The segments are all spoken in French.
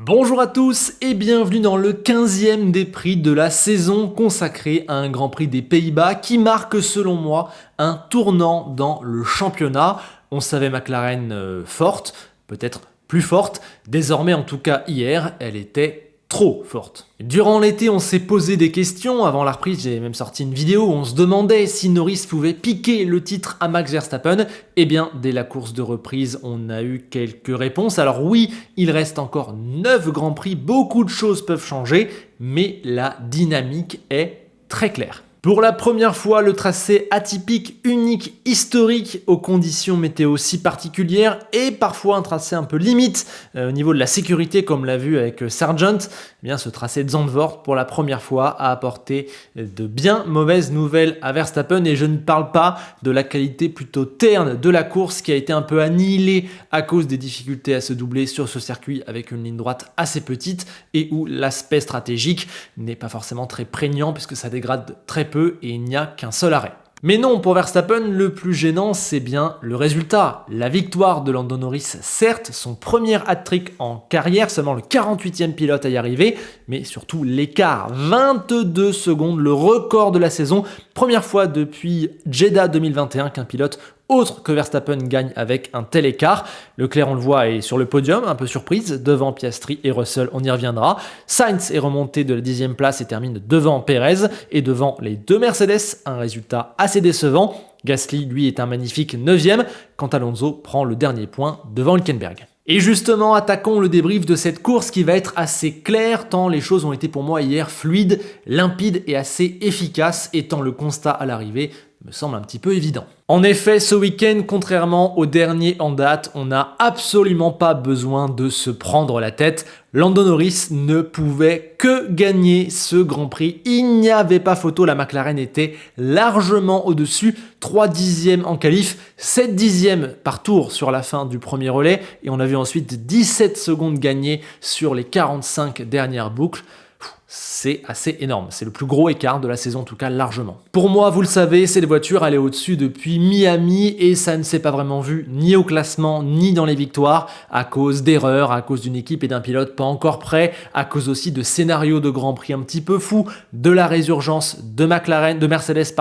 Bonjour à tous et bienvenue dans le 15e des prix de la saison consacré à un Grand Prix des Pays-Bas qui marque selon moi un tournant dans le championnat. On savait McLaren forte, peut-être plus forte, désormais en tout cas hier, elle était trop forte. Durant l'été, on s'est posé des questions. Avant la reprise, j'ai même sorti une vidéo où on se demandait si Norris pouvait piquer le titre à Max Verstappen. Eh bien, dès la course de reprise, on a eu quelques réponses. Alors oui, il reste encore 9 Grands Prix, beaucoup de choses peuvent changer, mais la dynamique est très claire. Pour la première fois, le tracé atypique, unique, historique, aux conditions météo si particulières et parfois un tracé un peu limite au niveau de la sécurité comme l'a vu avec Sargent, eh bien ce tracé de Zandvoort pour la première fois a apporté de bien mauvaises nouvelles à Verstappen et je ne parle pas de la qualité plutôt terne de la course qui a été un peu annihilée à cause des difficultés à se doubler sur ce circuit avec une ligne droite assez petite et où l'aspect stratégique n'est pas forcément très prégnant puisque ça dégrade très peu et il n'y a qu'un seul arrêt. Mais non, pour Verstappen, le plus gênant, c'est bien le résultat. La victoire de Lando Norris, certes, son premier hat-trick en carrière, seulement le 48e pilote à y arriver, mais surtout l'écart, 22 secondes, le record de la saison. Première fois depuis Jeddah 2021 qu'un pilote autre que Verstappen gagne avec un tel écart. Leclerc, on le voit, est sur le podium, un peu surprise, devant Piastri et Russell, on y reviendra. Sainz est remonté de la 10e place et termine devant Perez et devant les deux Mercedes, un résultat assez décevant. Gasly, lui, est un magnifique 9e, quand Alonso prend le dernier point devant Hülkenberg. Et justement, attaquons le débrief de cette course qui va être assez claire, tant les choses ont été pour moi hier fluides, limpides et assez efficaces, et tant le constat à l'arrivée me semble un petit peu évident. En effet, ce week-end, contrairement au dernier en date, on n'a absolument pas besoin de se prendre la tête. Lando Norris ne pouvait que gagner ce Grand Prix. Il n'y avait pas photo, la McLaren était largement au-dessus. 3 dixièmes en qualif, 7 dixièmes par tour sur la fin du premier relais. Et on a vu ensuite 17 secondes gagnées sur les 45 dernières boucles. C'est assez énorme, c'est le plus gros écart de la saison en tout cas largement. Pour moi, vous le savez, cette voiture elle est au-dessus depuis Miami et ça ne s'est pas vraiment vu ni au classement ni dans les victoires à cause d'erreurs, à cause d'une équipe et d'un pilote pas encore prêt, à cause aussi de scénarios de Grand Prix un petit peu fous, de la résurgence de Mercedes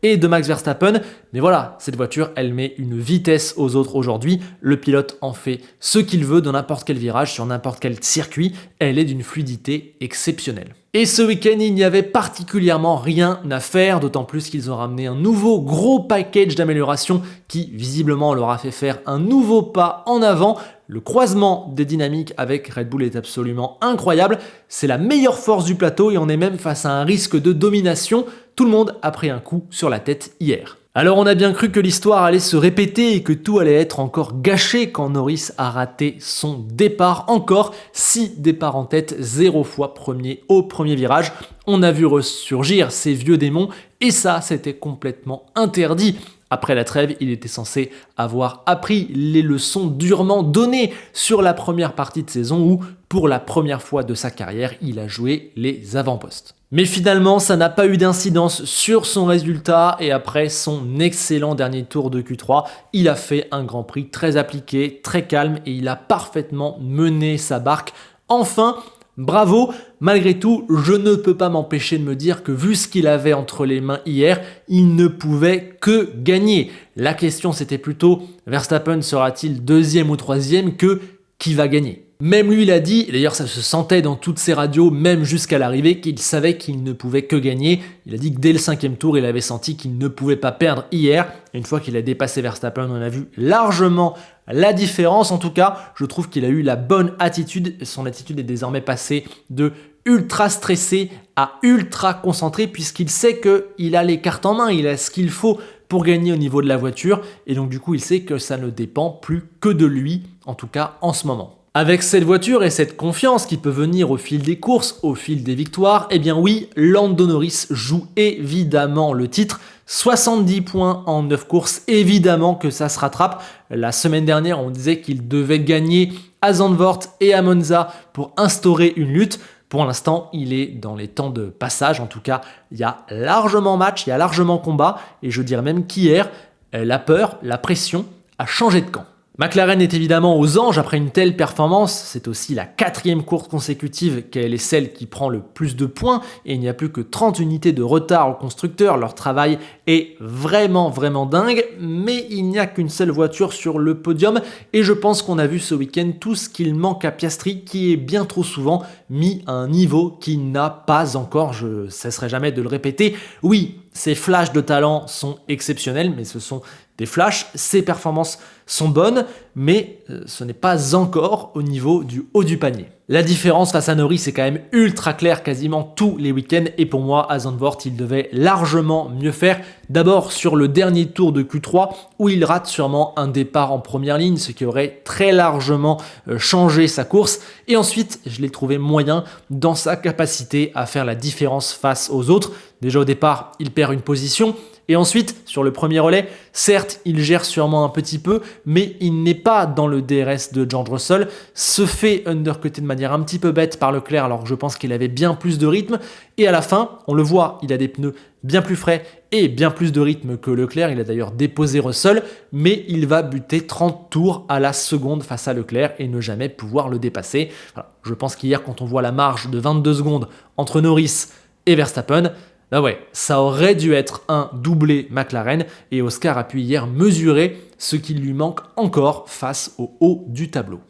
et de Max Verstappen. Mais voilà, cette voiture elle met une vitesse aux autres aujourd'hui, le pilote en fait ce qu'il veut dans n'importe quel virage, sur n'importe quel circuit, elle est d'une fluidité exceptionnelle. Et ce week-end, il n'y avait particulièrement rien à faire, d'autant plus qu'ils ont ramené un nouveau gros package d'amélioration qui visiblement leur a fait faire un nouveau pas en avant. Le croisement des dynamiques avec Red Bull est absolument incroyable. C'est la meilleure force du plateau et on est même face à un risque de domination. Tout le monde a pris un coup sur la tête hier. Alors on a bien cru que l'histoire allait se répéter et que tout allait être encore gâché quand Norris a raté son départ. Encore 6 départs en tête, 0 fois premier au premier virage. On a vu ressurgir ces vieux démons et ça c'était complètement interdit. Après la trêve, il était censé avoir appris les leçons durement données sur la première partie de saison où, pour la première fois de sa carrière, il a joué les avant-postes. Mais finalement, ça n'a pas eu d'incidence sur son résultat et après son excellent dernier tour de Q3, il a fait un Grand Prix très appliqué, très calme et il a parfaitement mené sa barque. Enfin, bravo, malgré tout, je ne peux pas m'empêcher de me dire que vu ce qu'il avait entre les mains hier, il ne pouvait que gagner. La question c'était plutôt, Verstappen sera-t-il 2e ou 3e que qui va gagner ? Même lui l'a dit, et d'ailleurs ça se sentait dans toutes ses radios, même jusqu'à l'arrivée, qu'il savait qu'il ne pouvait que gagner. Il a dit que dès le 5e tour, il avait senti qu'il ne pouvait pas perdre hier. Et une fois qu'il a dépassé Verstappen, on a vu largement la différence. En tout cas, je trouve qu'il a eu la bonne attitude. Son attitude est désormais passée de ultra stressé à ultra concentré puisqu'il sait qu'il a les cartes en main, il a ce qu'il faut pour gagner au niveau de la voiture. Et donc du coup, il sait que ça ne dépend plus que de lui, en tout cas en ce moment. Avec cette voiture et cette confiance qui peut venir au fil des courses, au fil des victoires, eh bien oui, Lando Norris joue évidemment le titre. 70 points en 9 courses, évidemment que ça se rattrape. La semaine dernière, on disait qu'il devait gagner à Zandvoort et à Monza pour instaurer une lutte. Pour l'instant, il est dans les temps de passage. En tout cas, il y a largement match, il y a largement combat. Et je dirais même qu'hier, la peur, la pression a changé de camp. McLaren est évidemment aux anges après une telle performance, c'est aussi la 4e course consécutive qu'elle est celle qui prend le plus de points et il n'y a plus que 30 unités de retard aux constructeurs, leur travail est vraiment dingue, mais il n'y a qu'une seule voiture sur le podium et je pense qu'on a vu ce week-end tout ce qu'il manque à Piastri qui est bien trop souvent mis à un niveau qu'il n'a pas encore, je ne cesserai jamais de le répéter. Oui, ses flashs de talent sont exceptionnels, mais ce sont des flashs, ses performances sont bonnes, mais ce n'est pas encore au niveau du haut du panier. La différence face à Norris est quand même ultra claire quasiment tous les week-ends et pour moi, à Zandvoort, il devait largement mieux faire. D'abord sur le dernier tour de Q3 où il rate sûrement un départ en première ligne, ce qui aurait très largement changé sa course. Et ensuite, je l'ai trouvé moyen dans sa capacité à faire la différence face aux autres. Déjà au départ, il perd une position. Et ensuite, sur le premier relais, certes, il gère sûrement un petit peu, mais il n'est pas dans le DRS de George Russell, se fait undercuter de manière un petit peu bête par Leclerc, alors que je pense qu'il avait bien plus de rythme. Et à la fin, on le voit, il a des pneus bien plus frais et bien plus de rythme que Leclerc. Il a d'ailleurs déposé Russell, mais il va buter 30 tours à la seconde face à Leclerc et ne jamais pouvoir le dépasser. Voilà. Je pense qu'hier, quand on voit la marge de 22 secondes entre Norris et Verstappen, bah ouais, ça aurait dû être un doublé McLaren et Oscar a pu hier mesurer ce qu'il lui manque encore face au haut du tableau.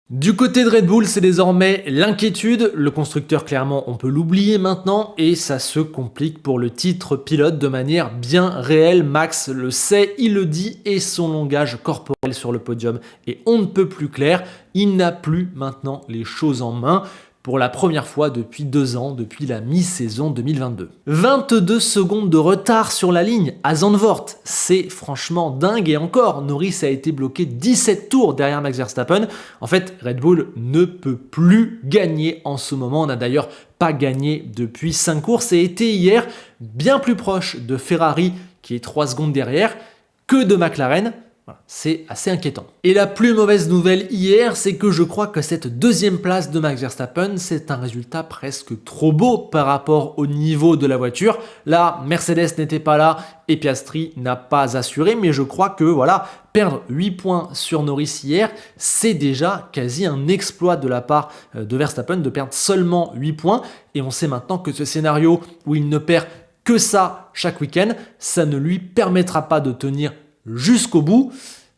Du côté de Red Bull, c'est désormais l'inquiétude. Le constructeur, clairement, on peut l'oublier maintenant et ça se complique pour le titre pilote de manière bien réelle. Max le sait, il le dit et son langage corporel sur le podium est on ne peut plus clair. Il n'a plus maintenant les choses en main. Pour la première fois depuis 2 ans, depuis la mi-saison 2022. 22 secondes de retard sur la ligne à Zandvoort, c'est franchement dingue et encore, Norris a été bloqué 17 tours derrière Max Verstappen. En fait, Red Bull ne peut plus gagner en ce moment, on n'a d'ailleurs pas gagné depuis 5 courses et était hier bien plus proche de Ferrari qui est 3 secondes derrière que de McLaren. C'est assez inquiétant. Et la plus mauvaise nouvelle hier, c'est que je crois que cette 2e place de Max Verstappen, c'est un résultat presque trop beau par rapport au niveau de la voiture. Là, Mercedes n'était pas là et Piastri n'a pas assuré, mais je crois que voilà, perdre 8 points sur Norris hier, c'est déjà quasi un exploit de la part de Verstappen de perdre seulement 8 points. Et on sait maintenant que ce scénario où il ne perd que ça chaque week-end, ça ne lui permettra pas de tenir jusqu'au bout.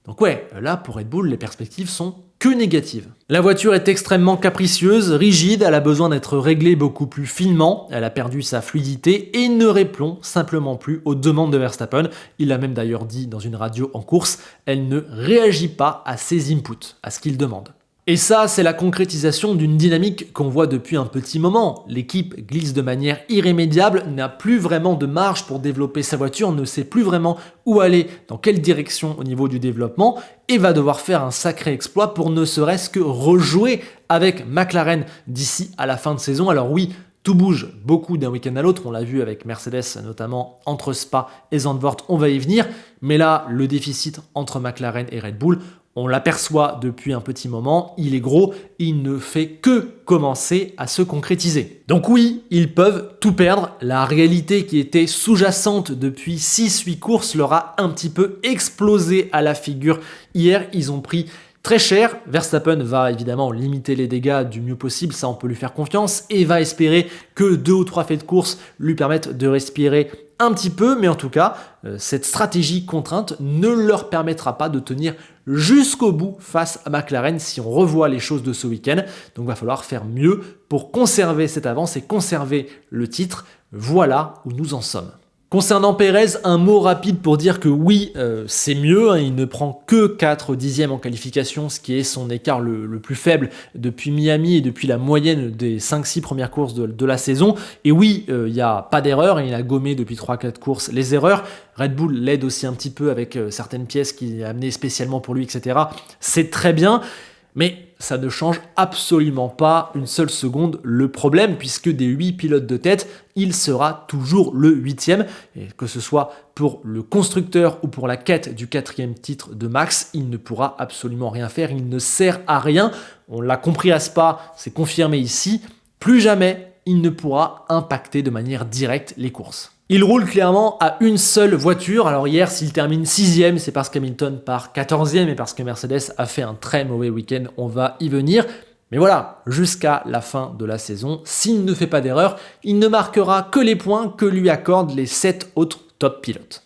Donc ouais, là pour Red Bull, les perspectives sont que négatives. La voiture est extrêmement capricieuse, rigide, elle a besoin d'être réglée beaucoup plus finement, elle a perdu sa fluidité et ne répond simplement plus aux demandes de Verstappen. Il l'a même d'ailleurs dit dans une radio en course, elle ne réagit pas à ses inputs, à ce qu'il demande. Et ça, c'est la concrétisation d'une dynamique qu'on voit depuis un petit moment. L'équipe glisse de manière irrémédiable, n'a plus vraiment de marge pour développer sa voiture, ne sait plus vraiment où aller, dans quelle direction au niveau du développement, et va devoir faire un sacré exploit pour ne serait-ce que rejouer avec McLaren d'ici à la fin de saison. Alors oui, tout bouge beaucoup d'un week-end à l'autre, on l'a vu avec Mercedes notamment entre Spa et Zandvoort, on va y venir, mais là, le déficit entre McLaren et Red Bull, on l'aperçoit depuis un petit moment, il est gros, il ne fait que commencer à se concrétiser. Donc oui, ils peuvent tout perdre, la réalité qui était sous-jacente depuis 6-8 courses leur a un petit peu explosé à la figure. Hier, ils ont pris très cher. Verstappen va évidemment limiter les dégâts du mieux possible, ça on peut lui faire confiance, et va espérer que 2 ou 3 faits de course lui permettent de respirer un petit peu, mais en tout cas, cette stratégie contrainte ne leur permettra pas de tenir jusqu'au bout face à McLaren si on revoit les choses de ce week-end. Donc il va falloir faire mieux pour conserver cette avance et conserver le titre. Voilà où nous en sommes. Concernant Pérez, un mot rapide pour dire que oui, c'est mieux, hein, il ne prend que 4 dixièmes en qualification, ce qui est son écart le plus faible depuis Miami et depuis la moyenne des 5-6 premières courses de la saison. Et oui, il n'y a pas d'erreur, il a gommé depuis 3-4 courses les erreurs. Red Bull l'aide aussi un petit peu avec certaines pièces qu'il a amenées spécialement pour lui, etc. C'est très bien, mais ça ne change absolument pas une seule seconde le problème, puisque des 8 pilotes de tête, il sera toujours le 8e, et que ce soit pour le constructeur ou pour la quête du 4e titre de Max, il ne pourra absolument rien faire, il ne sert à rien. On l'a compris à Spa, c'est confirmé ici, plus jamais il ne pourra impacter de manière directe les courses. Il roule clairement à une seule voiture. Alors hier, s'il termine 6e, c'est parce qu'Hamilton part 14e et parce que Mercedes a fait un très mauvais week-end. On va y venir. Mais voilà, jusqu'à la fin de la saison, s'il ne fait pas d'erreur, il ne marquera que les points que lui accordent les 7 autres top pilotes.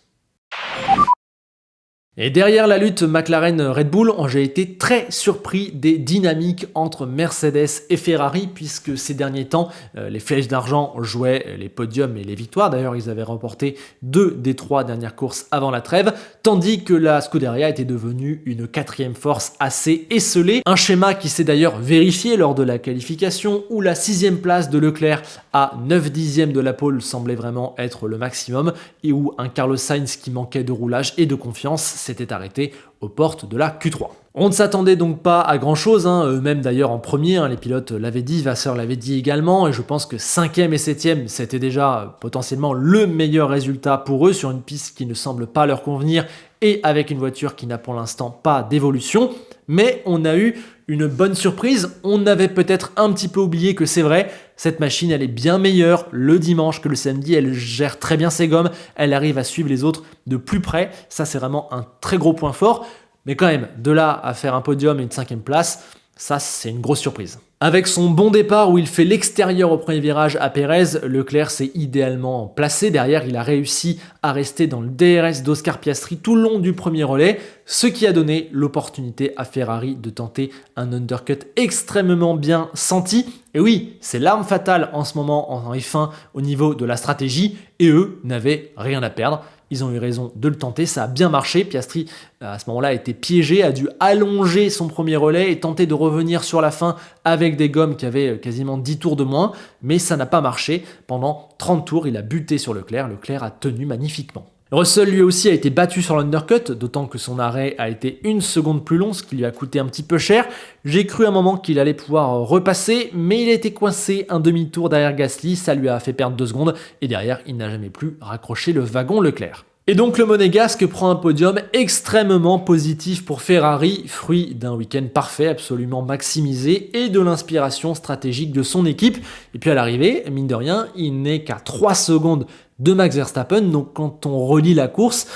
Et derrière la lutte McLaren-Red Bull, j'ai été très surpris des dynamiques entre Mercedes et Ferrari, puisque ces derniers temps, les flèches d'argent jouaient les podiums et les victoires. D'ailleurs, ils avaient remporté 2 des 3 dernières courses avant la trêve, tandis que la Scuderia était devenue une 4e force assez esselée. Un schéma qui s'est d'ailleurs vérifié lors de la qualification, où la 6e place de Leclerc à 9 dixièmes de la pole semblait vraiment être le maximum, et où un Carlos Sainz qui manquait de roulage et de confiance s'était arrêté aux portes de la Q3. On ne s'attendait donc pas à grand chose, eux-mêmes d'ailleurs en premier, les pilotes l'avaient dit, Vasseur l'avait dit également, et je pense que 5e et 7e c'était déjà potentiellement le meilleur résultat pour eux sur une piste qui ne semble pas leur convenir et avec une voiture qui n'a pour l'instant pas d'évolution. Mais on a eu une bonne surprise, on avait peut-être un petit peu oublié que c'est vrai, cette machine elle est bien meilleure le dimanche que le samedi, elle gère très bien ses gommes, elle arrive à suivre les autres de plus près, ça c'est vraiment un très gros point fort, mais quand même, de là à faire un podium et une 5e place, ça c'est une grosse surprise. Avec son bon départ où il fait l'extérieur au premier virage à Pérez, Leclerc s'est idéalement placé. Derrière, il a réussi à rester dans le DRS d'Oscar Piastri tout le long du premier relais, ce qui a donné l'opportunité à Ferrari de tenter un undercut extrêmement bien senti. Et oui, c'est l'arme fatale en ce moment en F1 au niveau de la stratégie, et eux n'avaient rien à perdre. Ils ont eu raison de le tenter, ça a bien marché. Piastri, à ce moment-là, a été piégé, a dû allonger son premier relais et tenter de revenir sur la fin avec des gommes qui avaient quasiment 10 tours de moins, mais ça n'a pas marché. Pendant 30 tours, il a buté sur Leclerc. Leclerc a tenu magnifiquement. Russell lui aussi a été battu sur l'undercut, d'autant que son arrêt a été 1 seconde plus long, ce qui lui a coûté un petit peu cher. J'ai cru un moment qu'il allait pouvoir repasser, mais il a été coincé un demi-tour derrière Gasly, ça lui a fait perdre 2 secondes, et derrière, il n'a jamais plus raccroché le wagon Leclerc. Et donc le Monégasque prend un podium extrêmement positif pour Ferrari, fruit d'un week-end parfait, absolument maximisé, et de l'inspiration stratégique de son équipe. Et puis à l'arrivée, mine de rien, il n'est qu'à 3 secondes de Max Verstappen, donc quand on relit la course,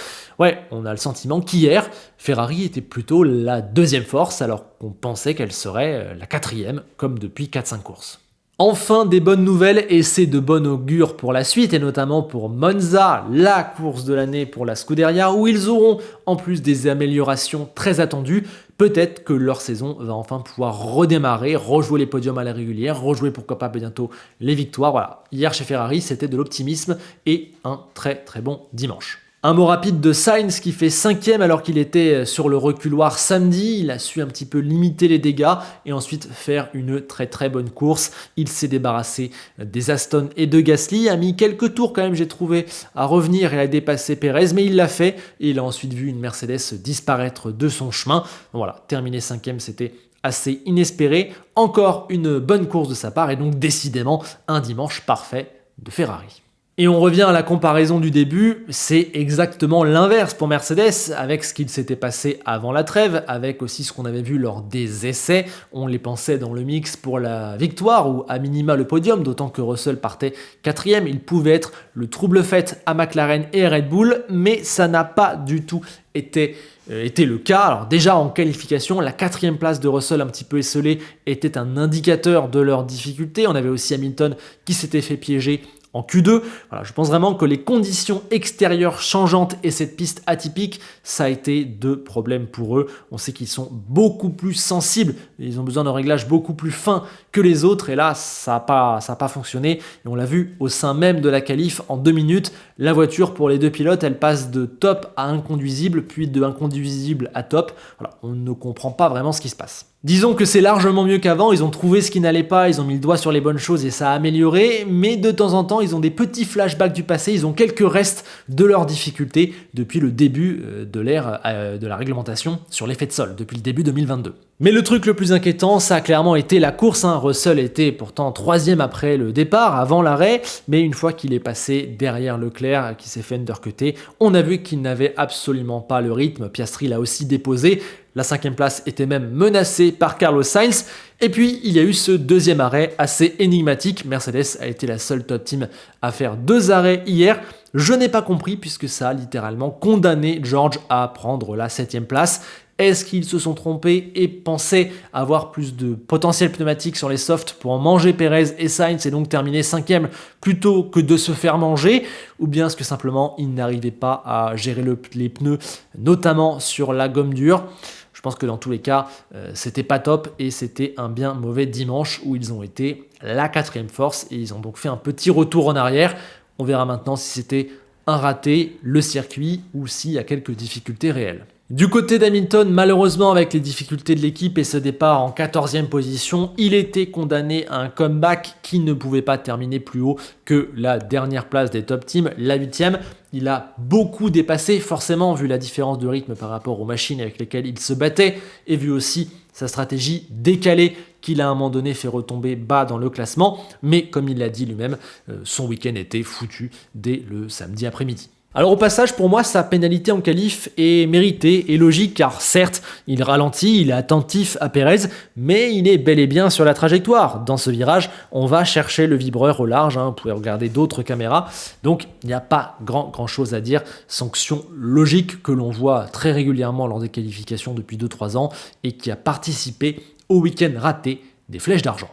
on a le sentiment qu'hier, Ferrari était plutôt la 2e force, alors qu'on pensait qu'elle serait la 4e, comme depuis 4-5 courses. Enfin, des bonnes nouvelles, et c'est de bon augure pour la suite, et notamment pour Monza, la course de l'année pour la Scuderia, où ils auront en plus des améliorations très attendues. Peut-être que leur saison va enfin pouvoir redémarrer, rejouer les podiums à la régulière, rejouer pourquoi pas bientôt les victoires. Voilà, hier chez Ferrari, c'était de l'optimisme et un très très bon dimanche. Un mot rapide de Sainz qui fait 5e alors qu'il était sur le reculoir samedi. Il a su un petit peu limiter les dégâts et ensuite faire une très très bonne course. Il s'est débarrassé des Aston et de Gasly. A mis quelques tours quand même, j'ai trouvé, à revenir et à dépasser Pérez, mais il l'a fait et il a ensuite vu une Mercedes disparaître de son chemin. Voilà, terminer 5e, c'était assez inespéré. Encore une bonne course de sa part et donc décidément un dimanche parfait de Ferrari. Et on revient à la comparaison du début, c'est exactement l'inverse pour Mercedes, avec ce qu'il s'était passé avant la trêve, avec aussi ce qu'on avait vu lors des essais. On les pensait dans le mix pour la victoire, ou à minima le podium, d'autant que Russell partait 4e. Il pouvait être le trouble fête à McLaren et Red Bull, mais ça n'a pas du tout été le cas. Alors déjà en qualification, la 4e place de Russell un petit peu esselée était un indicateur de leur difficulté. On avait aussi Hamilton qui s'était fait piéger en Q2. Voilà, je pense vraiment que les conditions extérieures changeantes et cette piste atypique, ça a été 2 problèmes pour eux. On sait qu'ils sont beaucoup plus sensibles, ils ont besoin d'un réglage beaucoup plus fin que les autres et là, ça n'a pas fonctionné. Et on l'a vu au sein même de la qualif en 2 minutes, la voiture pour les 2 pilotes, elle passe de top à inconduisible, puis de inconduisible à top. Voilà, on ne comprend pas vraiment ce qui se passe. Disons que c'est largement mieux qu'avant, ils ont trouvé ce qui n'allait pas, ils ont mis le doigt sur les bonnes choses et ça a amélioré, mais de temps en temps, ils ont des petits flashbacks du passé, ils ont quelques restes de leurs difficultés depuis le début de l'ère de la réglementation sur l'effet de sol, depuis le début 2022. Mais le truc le plus inquiétant, ça a clairement été la course. Russell était pourtant 3e après le départ, avant l'arrêt, mais une fois qu'il est passé derrière Leclerc, qui s'est fait undercutter, on a vu qu'il n'avait absolument pas le rythme. Piastri l'a aussi déposé. La 5e place était même menacée par Carlos Sainz. Et puis, il y a eu ce deuxième arrêt assez énigmatique. Mercedes a été la seule top team à faire 2 arrêts hier. Je n'ai pas compris puisque ça a littéralement condamné George à prendre la 7e place. Est-ce qu'ils se sont trompés et pensaient avoir plus de potentiel pneumatique sur les softs pour en manger Perez et Sainz et donc terminer 5e plutôt que de se faire manger? Ou bien est-ce que simplement ils n'arrivaient pas à gérer les pneus, notamment sur la gomme dure? Je pense que dans tous les cas, c'était pas top et c'était un bien mauvais dimanche où ils ont été la 4e force et ils ont donc fait un petit retour en arrière. On verra maintenant si c'était un raté, le circuit ou s'il y a quelques difficultés réelles. Du côté d'Hamilton, malheureusement avec les difficultés de l'équipe et ce départ en 14e position, il était condamné à un comeback qui ne pouvait pas terminer plus haut que la dernière place des top teams, la 8e. Il a beaucoup dépassé, forcément, vu la différence de rythme par rapport aux machines avec lesquelles il se battait et vu aussi sa stratégie décalée qu'il a à un moment donné fait retomber bas dans le classement. Mais comme il l'a dit lui-même, son week-end était foutu dès le samedi après-midi. Alors au passage, pour moi, sa pénalité en qualif est méritée et logique car certes, il ralentit, il est attentif à Perez, mais il est bel et bien sur la trajectoire. Dans ce virage, on va chercher le vibreur au large, vous pouvez regarder d'autres caméras, donc il n'y a pas grand chose à dire. Sanction logique que l'on voit très régulièrement lors des qualifications depuis 2-3 ans et qui a participé au week-end raté des flèches d'argent.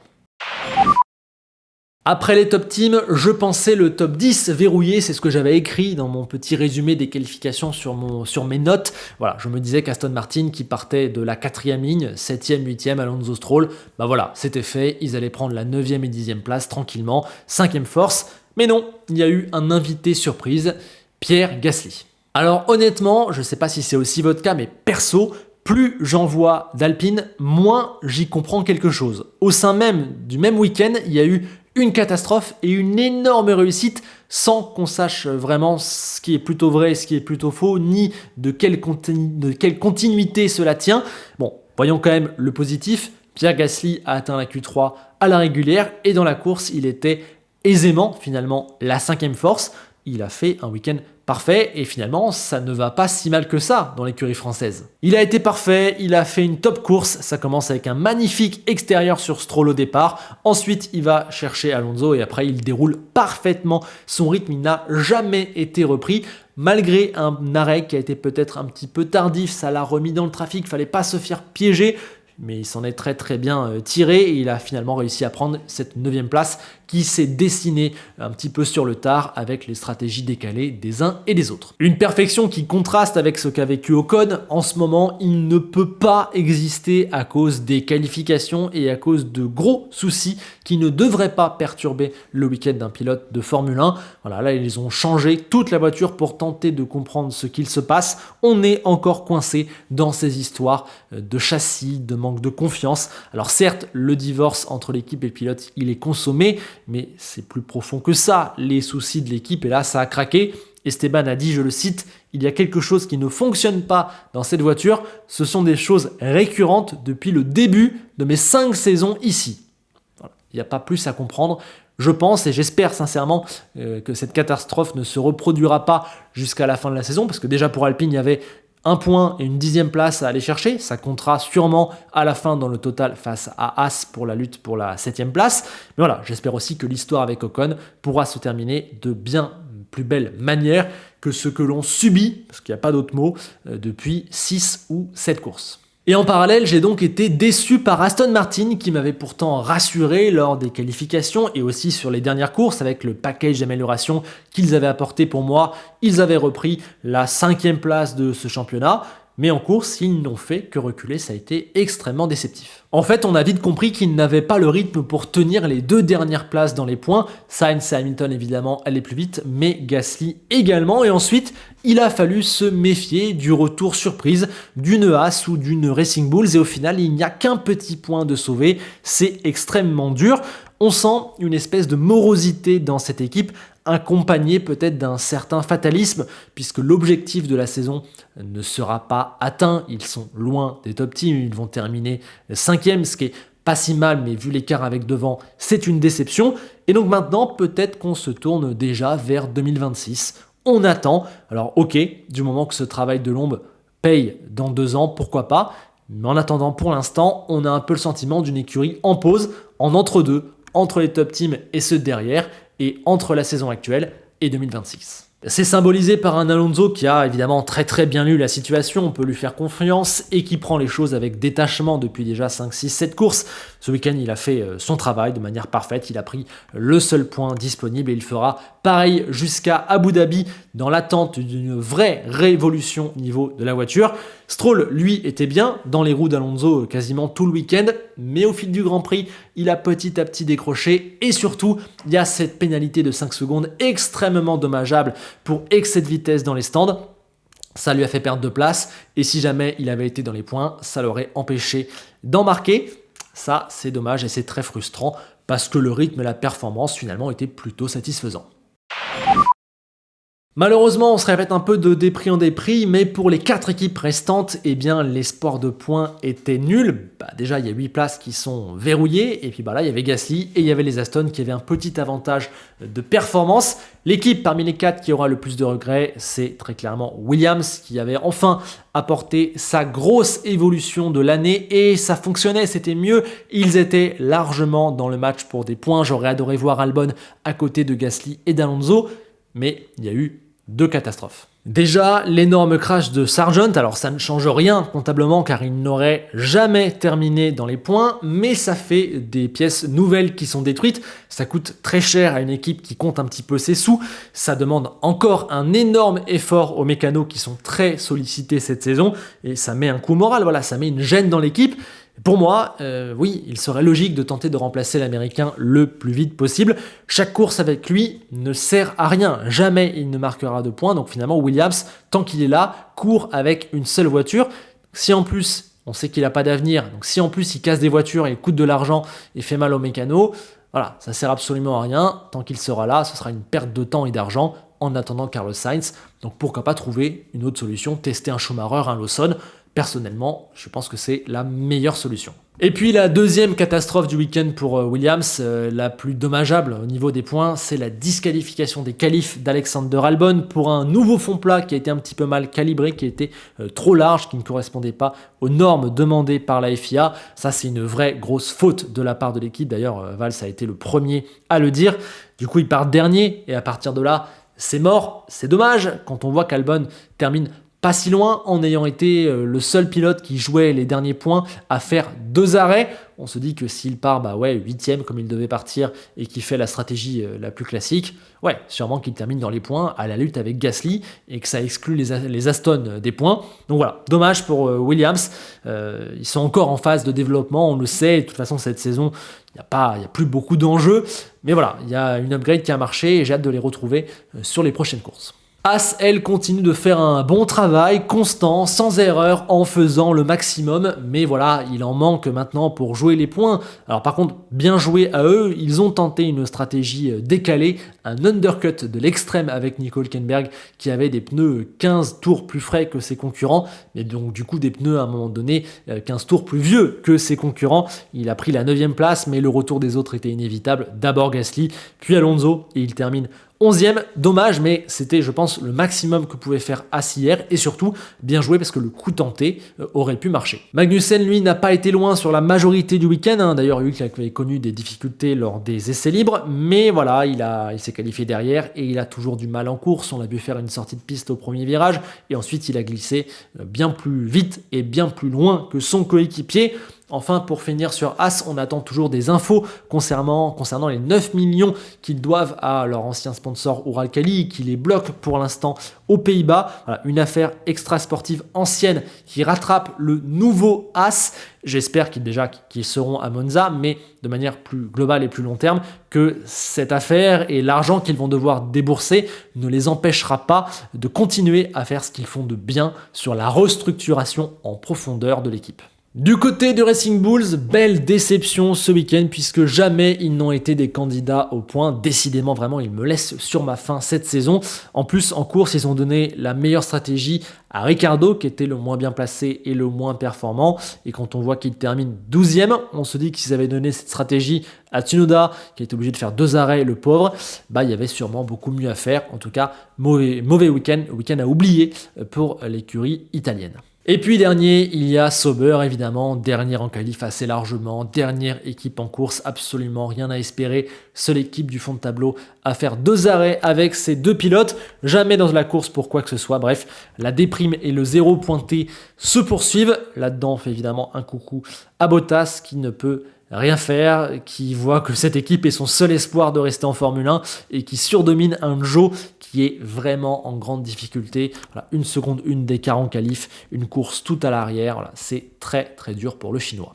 Après les top teams, je pensais le top 10 verrouillé, c'est ce que j'avais écrit dans mon petit résumé des qualifications sur mes notes. Voilà, je me disais qu'Aston Martin qui partait de la 4e ligne, 7e, 8e, Alonso Stroll, voilà, c'était fait, ils allaient prendre la 9e et 10e place tranquillement, 5e force. Mais non, il y a eu un invité surprise, Pierre Gasly. Alors honnêtement, je ne sais pas si c'est aussi votre cas, mais perso, plus j'en vois d'Alpine, moins j'y comprends quelque chose. Au sein même du même week-end, il y a eu une catastrophe et une énorme réussite sans qu'on sache vraiment ce qui est plutôt vrai et ce qui est plutôt faux, ni de quelle continuité cela tient. Bon, voyons quand même le positif. Pierre Gasly a atteint la Q3 à la régulière et dans la course, il était aisément finalement la 5e force. Il a fait un week-end parfait et finalement ça ne va pas si mal que ça dans l'écurie française. Il a été parfait, il a fait une top course, ça commence avec un magnifique extérieur sur Stroll au départ, ensuite il va chercher Alonso et après il déroule parfaitement son rythme, il n'a jamais été repris. Malgré un arrêt qui a été peut-être un petit peu tardif, ça l'a remis dans le trafic, fallait pas se faire piéger. Mais il s'en est très bien tiré et il a finalement réussi à prendre cette 9e place qui s'est dessinée un petit peu sur le tard avec les stratégies décalées des uns et des autres. Une perfection qui contraste avec ce qu'a vécu Ocon. En ce moment, il ne peut pas exister à cause des qualifications et à cause de gros soucis qui ne devraient pas perturber le week-end d'un pilote de Formule 1. Voilà, là, ils ont changé toute la voiture pour tenter de comprendre ce qu'il se passe. On est encore coincé dans ces histoires de châssis, de manque de confiance. Alors certes, le divorce entre l'équipe et le pilote, il est consommé, mais c'est plus profond que ça. Les soucis de l'équipe, et là, ça a craqué. Esteban a dit, je le cite, « Il y a quelque chose qui ne fonctionne pas dans cette voiture. Ce sont des choses récurrentes depuis le début de mes 5 saisons ici. » Voilà. Il n'y a pas plus à comprendre. Je pense et j'espère sincèrement que cette catastrophe ne se reproduira pas jusqu'à la fin de la saison, parce que déjà pour Alpine, il y avait 1 point et une 10e place à aller chercher. Ça comptera sûrement à la fin dans le total face à Haas pour la lutte pour la 7e place. Mais voilà, j'espère aussi que l'histoire avec Ocon pourra se terminer de bien plus belle manière que ce que l'on subit, parce qu'il n'y a pas d'autre mot, depuis 6 ou 7 courses. Et en parallèle, j'ai donc été déçu par Aston Martin qui m'avait pourtant rassuré lors des qualifications et aussi sur les dernières courses avec le package d'amélioration qu'ils avaient apporté pour moi. Ils avaient repris la 5e place de ce championnat. Mais en course, ils n'ont fait que reculer, ça a été extrêmement déceptif. En fait, on a vite compris qu'ils n'avaient pas le rythme pour tenir les 2 dernières places dans les points. Sainz et Hamilton, évidemment, allaient plus vite, mais Gasly également. Et ensuite, il a fallu se méfier du retour surprise d'une Haas ou d'une Racing Bulls. Et au final, il n'y a qu'un petit point de sauvé. C'est extrêmement dur. On sent une espèce de morosité dans cette équipe, accompagné peut-être d'un certain fatalisme, puisque l'objectif de la saison ne sera pas atteint. Ils sont loin des top teams, ils vont terminer 5e, ce qui est pas si mal, mais vu l'écart avec devant, c'est une déception. Et donc maintenant, peut-être qu'on se tourne déjà vers 2026. On attend. Alors ok, du moment que ce travail de l'ombre paye dans 2 ans, pourquoi pas, Mais en attendant, pour l'instant, on a un peu le sentiment d'une écurie en pause, en entre-deux, entre les top teams et ceux de derrière, et entre la saison actuelle et 2026. C'est symbolisé par un Alonso qui a évidemment très bien lu la situation, on peut lui faire confiance et qui prend les choses avec détachement depuis déjà 5, 6, 7 courses. Ce week-end, il a fait son travail de manière parfaite, il a pris le seul point disponible et il fera pareil jusqu'à Abu Dhabi dans l'attente d'une vraie révolution au niveau de la voiture. Stroll, lui, était bien dans les roues d'Alonso quasiment tout le week-end, mais au fil du Grand Prix, il a petit à petit décroché et surtout, il y a cette pénalité de 5 secondes extrêmement dommageable pour excès de vitesse dans les stands. Ça lui a fait perdre de place et si jamais il avait été dans les points, ça l'aurait empêché d'en marquer. Ça, c'est dommage et c'est très frustrant parce que le rythme et la performance finalement étaient plutôt satisfaisants. Malheureusement, on se répète un peu de dépris en dépris, mais pour les 4 équipes restantes, eh bien, les sports de points étaient nuls. Déjà, il y a 8 places qui sont verrouillées, et puis là, il y avait Gasly et il y avait les Aston qui avaient un petit avantage de performance. L'équipe parmi les 4 qui aura le plus de regrets, c'est très clairement Williams, qui avait enfin apporté sa grosse évolution de l'année, et ça fonctionnait, c'était mieux. Ils étaient largement dans le match pour des points. J'aurais adoré voir Albon à côté de Gasly et d'Alonso, mais il y a eu 2 catastrophes. Déjà, l'énorme crash de Sargent, alors ça ne change rien comptablement car il n'aurait jamais terminé dans les points, mais ça fait des pièces nouvelles qui sont détruites, ça coûte très cher à une équipe qui compte un petit peu ses sous, ça demande encore un énorme effort aux mécanos qui sont très sollicités cette saison, et ça met un coup moral, voilà, ça met une gêne dans l'équipe. Pour moi, oui, il serait logique de tenter de remplacer l'Américain le plus vite possible. Chaque course avec lui ne sert à rien. Jamais il ne marquera de points. Donc finalement, Williams, tant qu'il est là, court avec une seule voiture. Si en plus, on sait qu'il n'a pas d'avenir, donc si en plus il casse des voitures et il coûte de l'argent et fait mal aux mécanos, voilà, ça sert absolument à rien. Tant qu'il sera là, ce sera une perte de temps et d'argent en attendant Carlos Sainz. Donc pourquoi pas trouver une autre solution, tester un Schumacher, un Lawson. Personnellement, je pense que c'est la meilleure solution. Et puis la deuxième catastrophe du week-end pour Williams, la plus dommageable au niveau des points, c'est la disqualification des qualifs d'Alexander Albon pour un nouveau fond plat qui a été un petit peu mal calibré, qui était trop large, qui ne correspondait pas aux normes demandées par la FIA. Ça, c'est une vraie grosse faute de la part de l'équipe. D'ailleurs, Valls a été le premier à le dire. Du coup, il part dernier et à partir de là, c'est mort. C'est dommage quand on voit qu'Albon termine pas si loin en ayant été le seul pilote qui jouait les derniers points à faire 2 arrêts. On se dit que s'il part 8e comme il devait partir et qu'il fait la stratégie la plus classique, sûrement qu'il termine dans les points à la lutte avec Gasly et que ça exclut les Aston des points. Donc voilà, dommage pour Williams. Ils sont encore en phase de développement, on le sait. De toute façon, cette saison, il n'y a plus beaucoup d'enjeux. Mais voilà, il y a une upgrade qui a marché et j'ai hâte de les retrouver sur les prochaines courses. Haas, elle, continue de faire un bon travail, constant, sans erreur, en faisant le maximum. Mais voilà, il en manque maintenant pour jouer les points. Alors par contre, bien joué à eux, ils ont tenté une stratégie décalée, un undercut de l'extrême avec Nico Hülkenberg qui avait des pneus 15 tours plus frais que ses concurrents. Mais donc du coup, des pneus à un moment donné 15 tours plus vieux que ses concurrents. Il a pris la 9e place, mais le retour des autres était inévitable. D'abord Gasly, puis Alonso, et il termine 11e, dommage, mais c'était, je pense, le maximum que pouvait faire Haas hier, et surtout, bien joué parce que le coup tenté aurait pu marcher. Magnussen, lui, n'a pas été loin sur la majorité du week-end, d'ailleurs, lui qui avait connu des difficultés lors des essais libres, mais voilà, il s'est qualifié derrière, et il a toujours du mal en course. On l'a vu faire une sortie de piste au premier virage, et ensuite il a glissé bien plus vite et bien plus loin que son coéquipier. Enfin, pour finir sur Haas, on attend toujours des infos concernant les 9 millions qu'ils doivent à leur ancien sponsor Uralkali, qui les bloque pour l'instant aux Pays-Bas. Voilà, une affaire extra-sportive ancienne qui rattrape le nouveau Haas. J'espère qu'ils seront à Monza, mais de manière plus globale et plus long terme, que cette affaire et l'argent qu'ils vont devoir débourser ne les empêchera pas de continuer à faire ce qu'ils font de bien sur la restructuration en profondeur de l'équipe. Du côté de Racing Bulls, belle déception ce week-end puisque jamais ils n'ont été des candidats au point. Décidément, vraiment, ils me laissent sur ma faim cette saison. En plus, en course, ils ont donné la meilleure stratégie à Ricciardo qui était le moins bien placé et le moins performant. Et quand on voit qu'il termine 12e, on se dit qu'ils avaient donné cette stratégie à Tsunoda qui était obligé de faire 2 arrêts, le pauvre. Il y avait sûrement beaucoup mieux à faire. En tout cas, mauvais week-end à oublier pour l'écurie italienne. Et puis dernier, il y a Sauber, évidemment, dernier en qualif assez largement, dernière équipe en course, absolument rien à espérer, seule équipe du fond de tableau à faire 2 arrêts avec ses 2 pilotes, jamais dans la course pour quoi que ce soit, bref, la déprime et le 0 pointé se poursuivent, là-dedans on fait évidemment un coucou à Bottas qui ne peut rien faire, qui voit que cette équipe est son seul espoir de rester en Formule 1 et qui surdomine un Zhou qui est vraiment en grande difficulté. Voilà, 1 seconde 1 d'écart en qualif, une course tout à l'arrière, voilà, c'est très très dur pour le Chinois.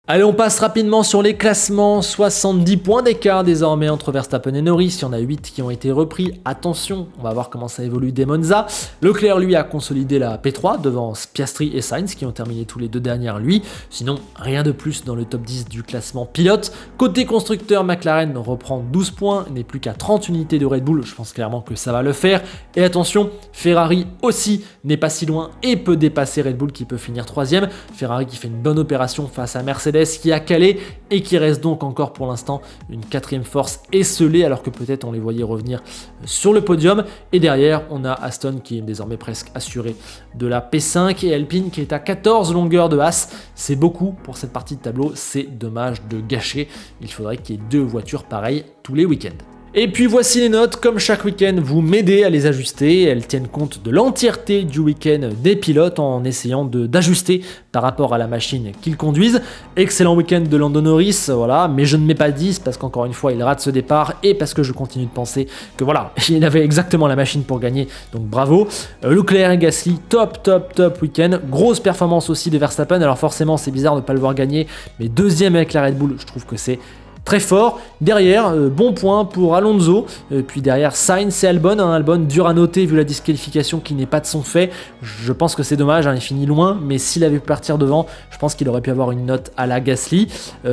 Allez, on passe rapidement sur les classements. 70 points d'écart désormais entre Verstappen et Norris. Il y en a 8 qui ont été repris. Attention, on va voir comment ça évolue dès Monza. Leclerc, lui, a consolidé la P3 devant Piastri et Sainz qui ont terminé tous les 2 derrière lui. Sinon, rien de plus dans le top 10 du classement pilote. Côté constructeur, McLaren reprend 12 points, n'est plus qu'à 30 unités de Red Bull. Je pense clairement que ça va le faire. Et attention, Ferrari aussi n'est pas si loin et peut dépasser Red Bull qui peut finir 3e. Ferrari qui fait une bonne opération face à Mercedes qui a calé et qui reste donc encore pour l'instant une 4e force esselée alors que peut-être on les voyait revenir sur le podium. Et derrière, on a Aston qui est désormais presque assuré de la P5 et Alpine qui est à 14 longueurs de As. C'est beaucoup pour cette partie de tableau, c'est dommage de gâcher. Il faudrait qu'il y ait 2 voitures pareilles tous les week-ends. Et puis voici les notes, comme chaque week-end, vous m'aidez à les ajuster, elles tiennent compte de l'entièreté du week-end des pilotes en essayant d'ajuster par rapport à la machine qu'ils conduisent. Excellent week-end de Lando Norris, voilà, mais je ne mets pas 10 parce qu'encore une fois il rate ce départ et parce que je continue de penser que voilà, il avait exactement la machine pour gagner, donc bravo. Leclerc et Gasly, top week-end, grosse performance aussi de Verstappen, alors forcément c'est bizarre de ne pas le voir gagner, mais 2e avec la Red Bull, je trouve que c'est très fort. Derrière, bon point pour Alonso. Puis derrière, Sainz et Albon. Albon dur à noter vu la disqualification qui n'est pas de son fait. Je pense que c'est dommage, il finit loin. Mais s'il avait pu partir devant, je pense qu'il aurait pu avoir une note à la Gasly.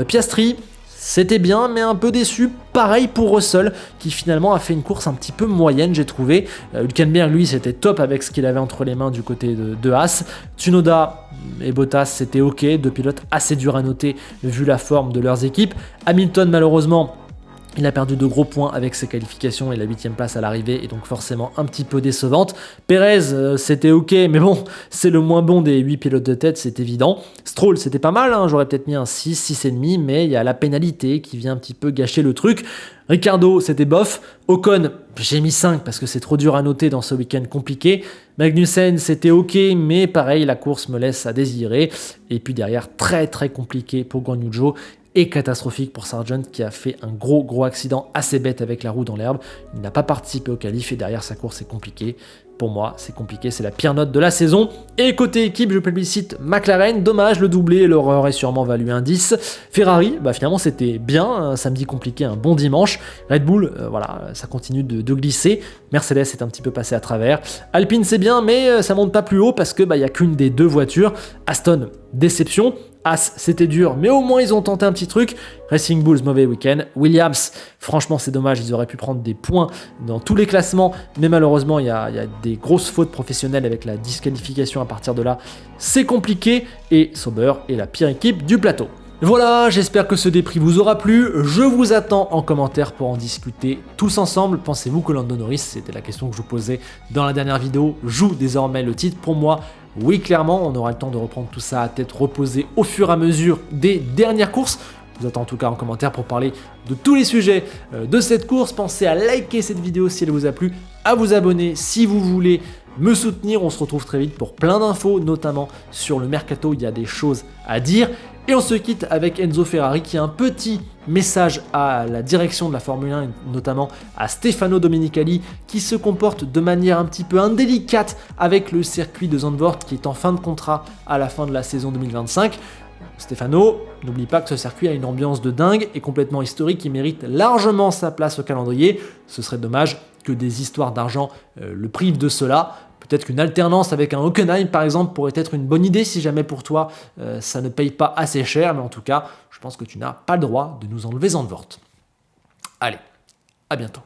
Piastri, c'était bien, mais un peu déçu. Pareil pour Russell, qui finalement a fait une course un petit peu moyenne, j'ai trouvé. Hülkenberg, lui, c'était top avec ce qu'il avait entre les mains du côté de Haas. Tsunoda et Bottas, c'était ok. 2 pilotes assez durs à noter vu la forme de leurs équipes. Hamilton, malheureusement, il a perdu de gros points avec ses qualifications et la 8e place à l'arrivée est donc forcément un petit peu décevante. Perez, c'était ok, mais bon, c'est le moins bon des 8 pilotes de tête, c'est évident. Stroll, c'était pas mal, j'aurais peut-être mis un 6, 6,5, mais il y a la pénalité qui vient un petit peu gâcher le truc. Ricardo, c'était bof. Ocon, j'ai mis 5 parce que c'est trop dur à noter dans ce week-end compliqué. Magnussen, c'était ok, mais pareil, la course me laisse à désirer. Et puis derrière, très compliqué pour Guan Yu Zhou. Et catastrophique pour Sargent qui a fait un gros accident assez bête avec la roue dans l'herbe. Il n'a pas participé au qualif et derrière sa course est compliquée. Pour moi, c'est compliqué, c'est la pire note de la saison. Et côté équipe, je plébiscite McLaren. Dommage, le doublé, leur aurait sûrement valu un 10. Ferrari, finalement, c'était bien. Un samedi compliqué, un bon dimanche. Red Bull, voilà, ça continue de glisser. Mercedes est un petit peu passé à travers. Alpine, c'est bien, mais ça monte pas plus haut parce que y a qu'une des 2 voitures. Aston, déception. As, c'était dur, mais au moins ils ont tenté un petit truc. Racing Bulls, mauvais week-end. Williams, franchement c'est dommage, ils auraient pu prendre des points dans tous les classements, mais malheureusement il y a des grosses fautes professionnelles avec la disqualification à partir de là. C'est compliqué, et Sauber est la pire équipe du plateau. Voilà, j'espère que ce débrief vous aura plu. Je vous attends en commentaire pour en discuter tous ensemble. Pensez-vous que Lando Norris, c'était la question que je vous posais dans la dernière vidéo, joue désormais le titre? Pour moi, oui, clairement, on aura le temps de reprendre tout ça à tête reposée au fur et à mesure des dernières courses. Je vous attends en tout cas en commentaire pour parler de tous les sujets de cette course. Pensez à liker cette vidéo si elle vous a plu, à vous abonner si vous voulez me soutenir. On se retrouve très vite pour plein d'infos, notamment sur le mercato, il y a des choses à dire. Et on se quitte avec Enzo Ferrari qui a un petit message à la direction de la Formule 1, notamment à Stefano Domenicali, qui se comporte de manière un petit peu indélicate avec le circuit de Zandvoort qui est en fin de contrat à la fin de la saison 2025. Stefano, n'oublie pas que ce circuit a une ambiance de dingue et complètement historique qui mérite largement sa place au calendrier. Ce serait dommage que des histoires d'argent le privent de cela. Peut-être qu'une alternance avec un Hockenheim, par exemple, pourrait être une bonne idée si jamais pour toi, ça ne paye pas assez cher. Mais en tout cas, je pense que tu n'as pas le droit de nous enlever Zandvoort. Allez, à bientôt.